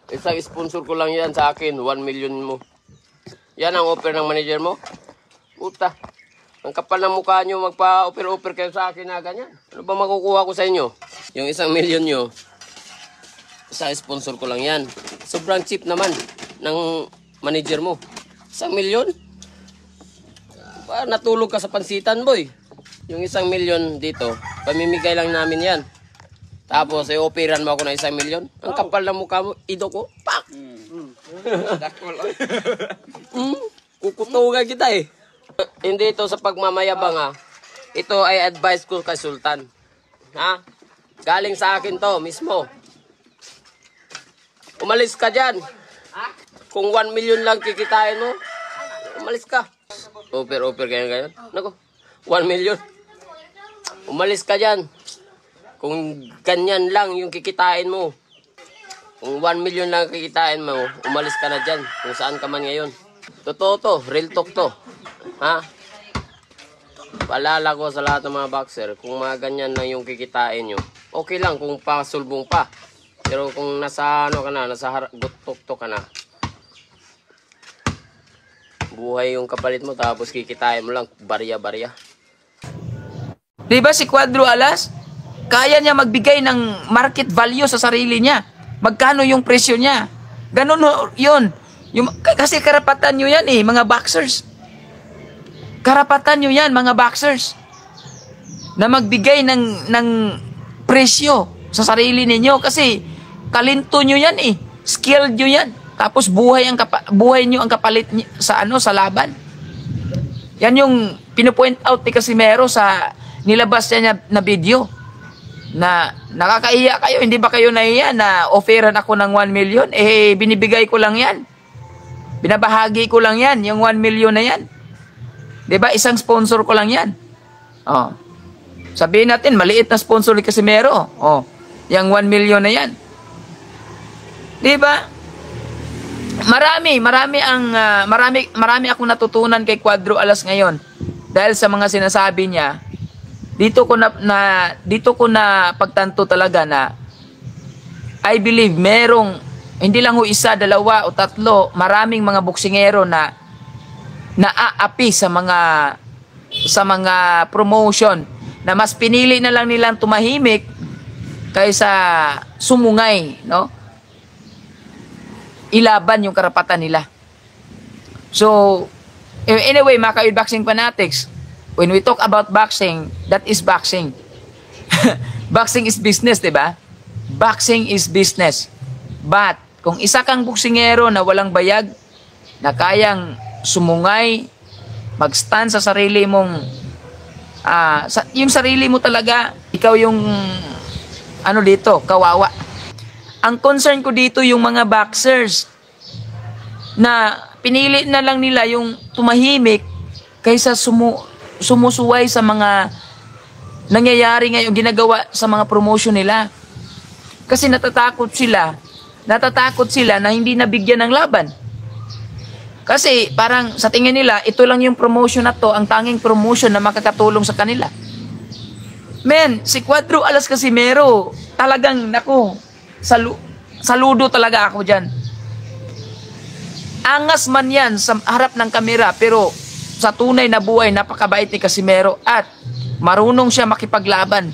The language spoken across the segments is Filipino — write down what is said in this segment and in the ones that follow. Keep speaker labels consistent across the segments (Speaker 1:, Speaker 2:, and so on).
Speaker 1: Isang sponsor ko lang yan sa akin, 1 million mo. Yan ang offer ng manager mo? Puta. Ang kapal ng mukha nyo, magpa-offer kayo sa akin na ganyan. Ano ba makukuha ko sa inyo? Yung 1 million nyo, isang sponsor ko lang yan. Sobrang cheap naman ng manager mo. 1 million? Natulog ka sa pansitan, boy. Yung 1 million dito, pamimigay lang namin yan. Tapos, i-operan mo ako ng 1 million. Ang kapal ng mukha mo, ido ko, pak! Kukutugan kita eh. Hindi ito sa pagmamayabang ha. Ito ay advice ko kay Sultan. Ha? Galing sa akin to mismo. Umalis ka dyan. Kung 1 million lang kikitain mo, umalis ka. Offer ganyan. Nako, 1 million. Umalis ka dyan. Kung ganyan lang yung kikitain mo. Kung 1 million lang kikitain mo, umalis ka na dyan. Kung saan ka man ngayon. Totoo to, real talk to. Ha? Paalala ko sa lahat ng mga boxer, kung mga ganyan lang yung kikitain nyo, okay lang kung pasulbong pa. Pero kung nasa ano ka na, nasa gutok-tok ka na, buhay yung kapalit mo tapos kikitain mo lang barya-barya.
Speaker 2: Diba si Cuadro Alas? Kaya niya magbigay ng market value sa sarili niya. Magkano yung presyo niya? Ganun yun. Kasi karapatan nyo yan eh, mga boxers. Karapatan nyo yan, mga boxers. Na magbigay ng presyo sa sarili ninyo. Kasi talento nyo yan eh. Skill nyo yan. Tapos buhay nyo ang kapalit sa sa laban. Yan yung pinupoint out ni Casimero sa nilabas niya na video. Na nakakaiya kayo, hindi ba kayo nahiya na offeran ako ng 1 million? Eh, binibigay ko lang yan. Binabahagi ko lang yan, yung 1 million na yan. Diba? Isang sponsor ko lang yan. Oh. Sabihin natin, maliit na sponsor ni Casimero. Oh. Yung 1 million na yan. Diba? Marami akong natutunan kay Cuadro Alas ngayon. Dahil sa mga sinasabi niya, dito ko na pagtanto talaga na I believe merong hindi lang isa, dalawa o tatlo, maraming mga boksingero na naaapi sa mga promotion na mas pinili na lang nilang tumahimik kaysa sumungay, no? Ilaban yung karapatan nila. So, anyway, mga ka-boxing fanatics, when we talk about boxing, that is boxing. Boxing is business, diba? Boxing is business. But, kung isa kang boksingero na walang bayag, na kayang sumungay, mag-stand sa sarili mong, yung sarili mo talaga, ikaw yung, dito, kawawa. Ang concern ko dito yung mga boxers, na pinili na lang nila yung tumahimik, kaysa sumusuway sa mga nangyayari ngayon, ginagawa sa mga promotion nila. Kasi natatakot sila na hindi nabigyan ng laban. Kasi parang sa tingin nila, ito lang yung promotion na to, ang tanging promotion na makakatulong sa kanila. Men, si Cuadro Alas Casimero, talagang, saludo talaga ako dyan. Angas man yan sa harap ng kamera, pero sa tunay na buhay, napakabait ni Casimero at marunong siya makipaglaban.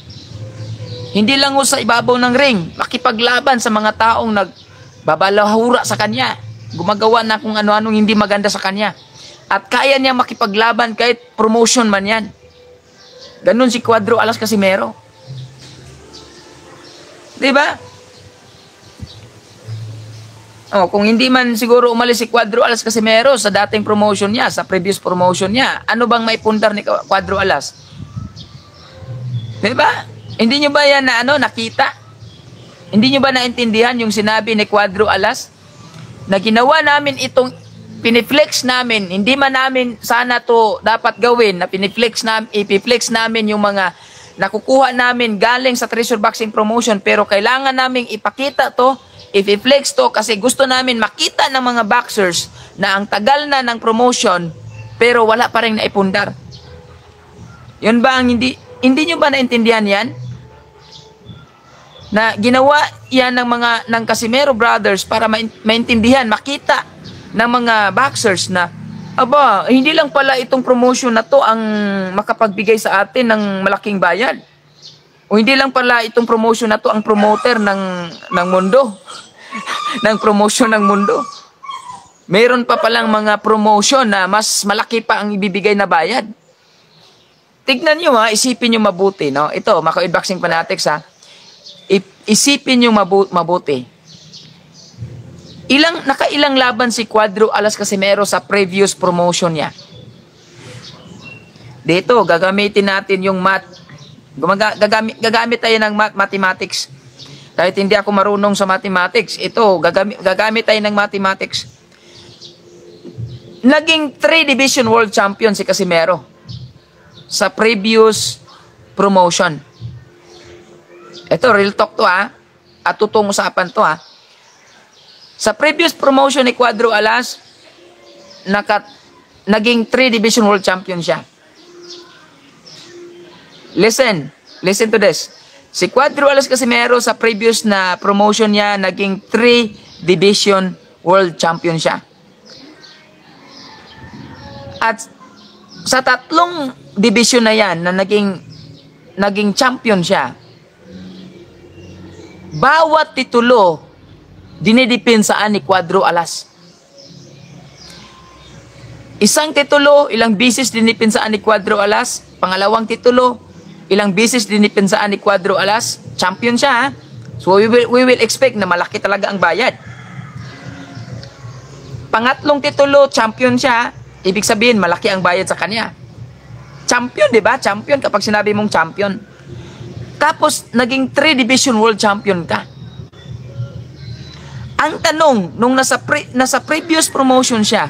Speaker 2: Hindi lang sa ibabaw ng ring, makipaglaban sa mga taong nagbabalahura sa kanya, gumagawa na kung ano-anong hindi maganda sa kanya. At kaya niya makipaglaban kahit promotion man yan. Ganun si Cuadro Alas Casimero. Diba? Oh, kung hindi man siguro umalis si Cuadro Alas Casimero sa dating promotion niya, sa previous promotion niya, ano bang may pundar ni Cuadro Alas? Diba? Hindi nyo ba yan nakita? Hindi nyo ba naintindihan yung sinabi ni Cuadro Alas? Na ginawa namin itong, piniflex namin, hindi man namin sana to dapat gawin, na ipiflex namin yung mga nakukuha namin galing sa Treasure Boxing Promotion, pero kailangan namin ipakita to, ipiflex to, kasi gusto namin makita ng mga boxers na ang tagal na ng promotion, pero wala pa rin naipundar. Yun ba ang hindi nyo ba naintindihan yan? Na ginawa yan ng Casimero Brothers para maintindihan, makita ng mga boxers na aba, hindi lang pala itong promotion na to ang makapagbigay sa atin ng malaking bayad. O hindi lang pala itong promotion na to ang promoter ng mundo. ng promotion ng mundo. Meron pa palang mga promotion na mas malaki pa ang ibibigay na bayad. Tignan nyo ha, isipin nyo mabuti. No? Ito, Makawid Boxing Fanatics ha. Isipin nyo mabuti. Nakailang laban si Cuadro Alas Casimero sa previous promotion niya. Dito, gagamitin natin yung gagamit tayo ng mathematics. Kahit hindi ako marunong sa mathematics, ito, gagamit tayo ng mathematics. Naging 3 Division World Champion si Casimero sa previous promotion. Ito, real talk to ha. At totoong usapan to ha. Sa previous promotion ni Cuadro Alas, naging 3 Division World Champion siya. Listen to this. Si Cuadro Alas Casimero sa previous na promotion niya, naging 3 Division World Champion siya. At sa 3 division na yan na naging champion siya, bawat titulo dinidepensahan ni Cuadro Alas. Isang titulo, ilang bisis dinidepensahan ni Cuadro Alas. Pangalawang titulo, ilang bisis dinidepensahan ni Cuadro Alas. Champion siya ha? So we will expect na malaki talaga ang bayad. Pangatlong titulo, champion siya. Ibig sabihin, malaki ang bayad sa kanya. Champion, di ba? Champion kapag sinabi mong champion. Tapos, naging 3 Division World Champion ka. Ang tanong, nung nasa previous promotion siya,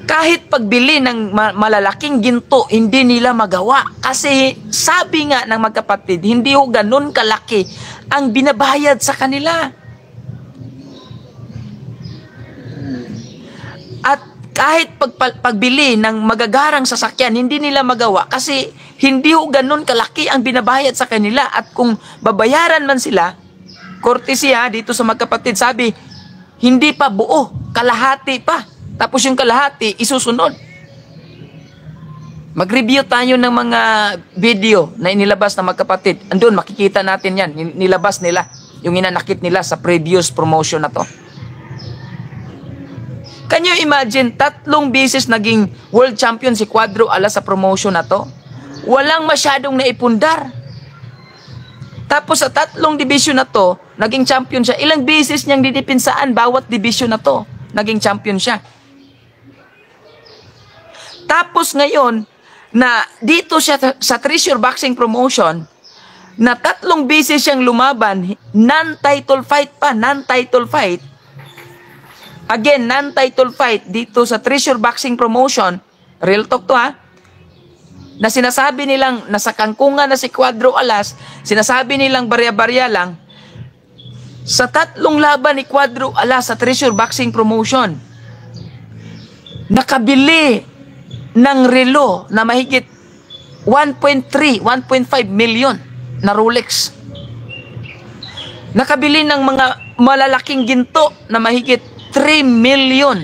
Speaker 2: kahit pagbili ng malalaking ginto, hindi nila magawa. Kasi sabi nga ng magkapatid, hindi ho ganun kalaki ang binabayad sa kanila. At kahit pagbili ng magagarang sasakyan, hindi nila magawa kasi hindi ho ganun kalaki ang binabayad sa kanila. At kung babayaran man sila, kortesiya dito sa magkapatid, sabi, hindi pa buo, kalahati pa. Tapos yung kalahati, isusunod. Mag-review tayo ng mga video na inilabas ng magkapatid. Andun, makikita natin yan. Nilabas nila, yung inanakit nila sa previous promotion na to. Can you imagine, 3 beses naging world champion si Cuadro Alas sa promotion na to? Walang masyadong naipundar. Tapos sa 3 division na to, naging champion siya. Ilang beses niyang didepinsaan bawat division na to, naging champion siya. Tapos ngayon, na dito siya sa Treasure Boxing Promotion, na 3 beses siyang lumaban, non-title fight pa, non-title fight. Again, non-title fight dito sa Treasure Boxing Promotion, real talk to ha, na sinasabi nilang nasa kangkungan na si Cuadro Alas, sinasabi nilang barya-barya lang, sa 3 laban ni Cuadro Alas sa Treasure Boxing Promotion, nakabili ng relo na mahigit 1.3, 1.5 million na Rolex. Nakabili ng mga malalaking ginto na mahigit 3 million.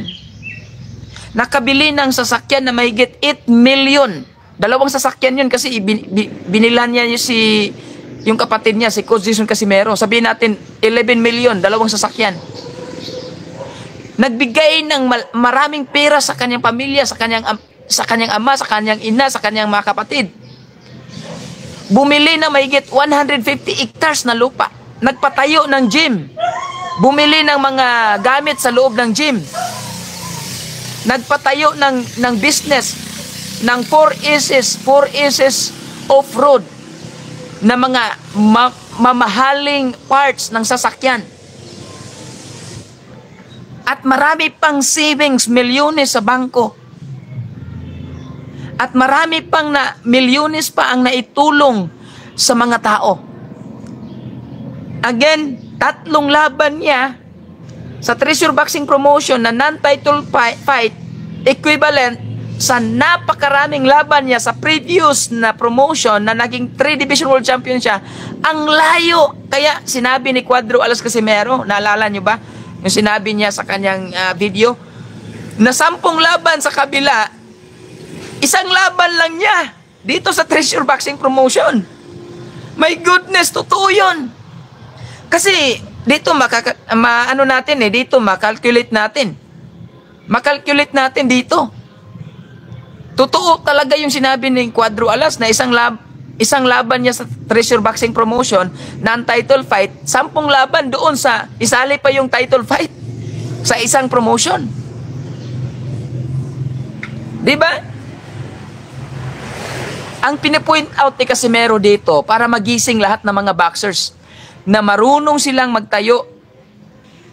Speaker 2: Nakabili ng sasakyan na mahigit 8 million. 2 sasakyan yun kasi binilan niya yung kapatid niya, si Coach Jason Casimero. Sabihin natin, 11 million, 2 sasakyan. Nagbigay ng maraming pera sa kanyang pamilya, sa kanyang ama, sa kanyang ina, sa kanyang mga kapatid. Bumili ng mahigit 150 hectares na lupa. Nagpatayo ng gym. Bumili ng mga gamit sa loob ng gym. Nagpatayo ng business ng 4 aces off-road na mga mamahaling parts ng sasakyan. At marami pang savings, milyones sa bangko. At marami pang milyones pa ang naitulong sa mga tao. Again, 3 laban niya sa Treasure Boxing Promotion na non-title fight, equivalent sa napakaraming laban niya sa previous na promotion na naging 3 Division World Champion siya, ang layo. Kaya sinabi ni Cuadro Alas Casimero, naalala nyo ba? Yung sinabi niya sa kanyang video, na 10 laban sa kabila, isang laban lang niya dito sa Treasure Boxing Promotion. My goodness, totoo yun. Kasi dito dito makalculate natin. Makalculate natin dito. Totoo talaga yung sinabi ni Cuadro Alas na isang laban niya sa Treasure Boxing Promotion na title fight, 10 laban doon sa isali pa yung title fight sa isang promotion. Diba? Ang pinipoint out ni Casimero dito para magising lahat ng mga boxers na marunong silang magtayo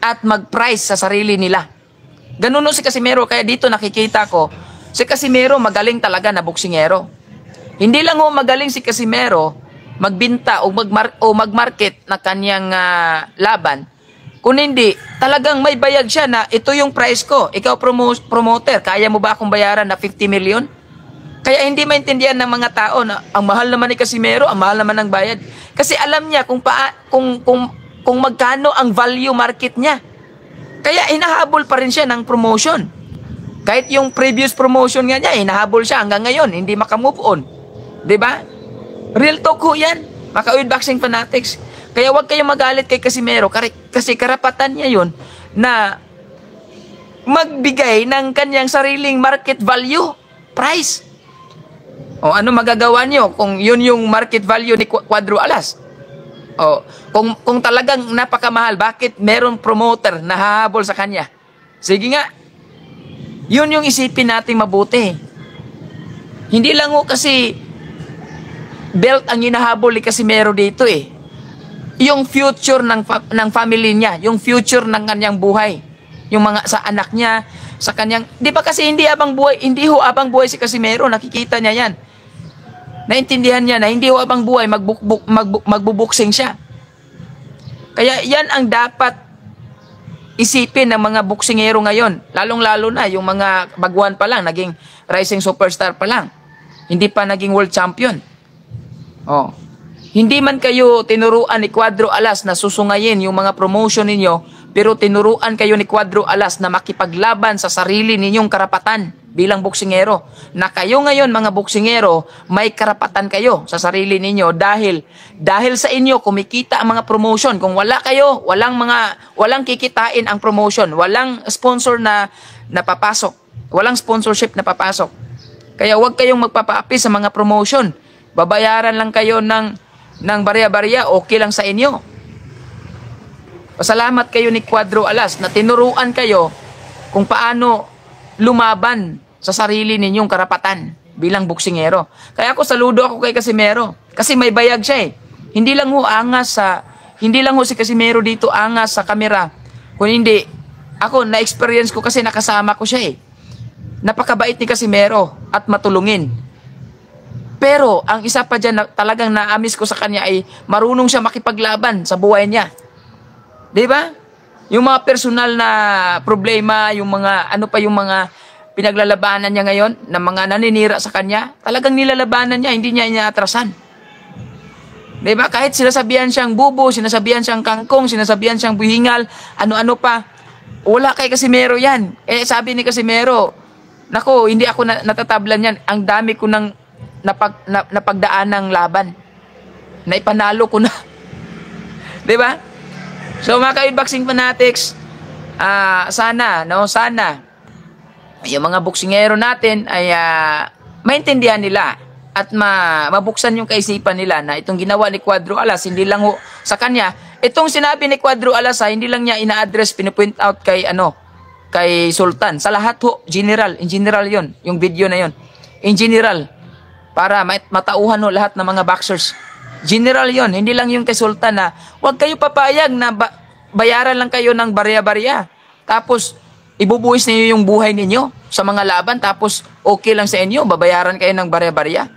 Speaker 2: at mag-price sa sarili nila. Ganun si Casimero, kaya dito nakikita ko si Casimero magaling talaga na boksingero. Hindi lang magaling si Casimero magbinta o magmarket na kanyang laban. Kung hindi, talagang may bayag siya na ito yung price ko. Ikaw promoter, kaya mo ba akong bayaran na 50 million? Kaya hindi maintindihan ng mga tao na ang mahal naman ni Casimero, ang mahal naman ng bayad. Kasi alam niya kung magkano ang value market niya. Kaya hinahabol pa rin siya ng promotion. Kahit yung previous promotion nga niya, hinahabol siya hanggang ngayon, hindi makamove on. Diba? Real talk ho yan, Makauwid Boxing Fanatics. Kaya huwag kayong magalit kay Casimero, kasi karapatan niya yun na magbigay ng kanyang sariling market value, price. O ano magagawa niyo kung yun yung market value ni Cuadro Alas? O, kung talagang napakamahal, bakit meron promoter na hahabol sa kanya? Sige nga, yun yung isipin natin mabuti. Hindi lang kasi belt ang hinahabol ni Casimero dito eh. Yung future ng family niya, yung future ng kanyang buhay, yung mga sa anak niya, sa kanyang, di ba kasi hindi habang buhay si Casimero, nakikita niya yan. Naintindihan niya na hindi habang buhay magbubuksing siya. Kaya yan ang dapat isipin ng mga boksingero ngayon, lalong-lalo na yung mga baguhan pa lang, naging rising superstar pa lang, hindi pa naging world champion. Oh. Hindi man kayo tinuruan ni Cuadro Alas na susungayin yung mga promotion ninyo, pero tinuruan kayo ni Cuadro Alas na makipaglaban sa sarili ninyong karapatan bilang boksingero. Na kayo ngayon mga boksingero, may karapatan kayo sa sarili ninyo dahil sa inyo kumikita ang mga promotion. Kung wala kayo, walang kikitain ang promotion, walang sponsor na napapasok, walang sponsorship na papasok. Kaya huwag kayong magpapaapi sa mga promotion. Babayaran lang kayo ng barya-barya, okay lang sa inyo. Pasalamat kayo ni Cuadro Alas na tinuruan kayo kung paano lumaban sa sarili ninyong karapatan bilang boksingero. Kaya saludo ako kay Casimero kasi may bayag siya eh. Hindi lang si Casimero dito angas sa kamera. Kung hindi, ako na-experience ko kasi nakasama ko siya eh. Napakabait ni Casimero at matulungin. Pero ang isa pa dyan na talagang naamis ko sa kanya ay marunong siya makipaglaban sa buhay niya. Diba? Yung mga personal na problema, yung mga yung mga pinaglalabanan niya ngayon, na mga naninira sa kanya, talagang nilalabanan niya, hindi niya inaatrasan. Diba? Kahit sinasabihan siyang bubo, sinasabihan siyang kangkong, sinasabihan siyang buhingal, ano-ano pa, wala kay Casimero yan. Sabi ni Casimero, nako, hindi ako natatablan yan. Ang dami ko nang napagdaan ng laban. Naipanalo ko na. Diba? So mga Makauwid Boxing Fanatics, sana yung mga boksingero natin ay maintindihan nila at mabuksan yung kaisipan nila na itong ginawa ni Cuadro Alas, hindi lang sa kanya. Itong sinabi ni Cuadro Alas, hindi lang niya ina-address, pinipoint out kay Sultan. Sa lahat in general yon, yung video na yon. In general, para matauhan lahat ng mga boxers. General yon, hindi lang yung kay Sultan na huwag kayo papayag na bayaran lang kayo ng barya-barya. Tapos, ibubuhis niyo yung buhay ninyo sa mga laban, tapos okay lang sa inyo, babayaran kayo ng barya-barya.